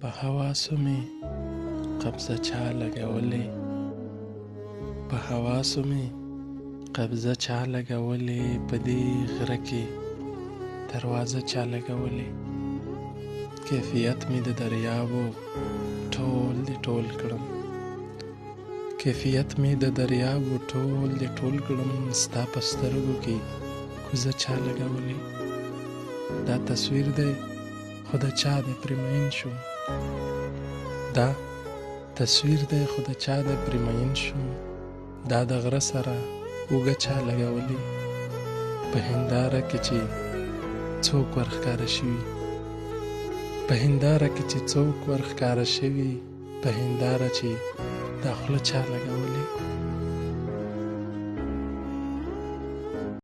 په حواسو مې قبضه چا لګولې، په حواسو مې قبضه چا لګولې، په دې غره کې دروازه چا لګولې. کیفیت مې د دریابو ټول دې ټول کړم، کیفیت مې د دریابو ټول دې ټول کړم. ستا په سترګو کې کوزه چا لګولې، دا تصویر دی خو د چا دی پرې مین شوم، دا تصویر دی خو د چا دی پرې مین شوم. دا د غره سره اوږه چا لګولې، په هنداره کې چې څوک ورښکاره شوي، په هنداره کې چې څوک ورښکاره شوي، په هنداره چې دا خوله چا لګولې.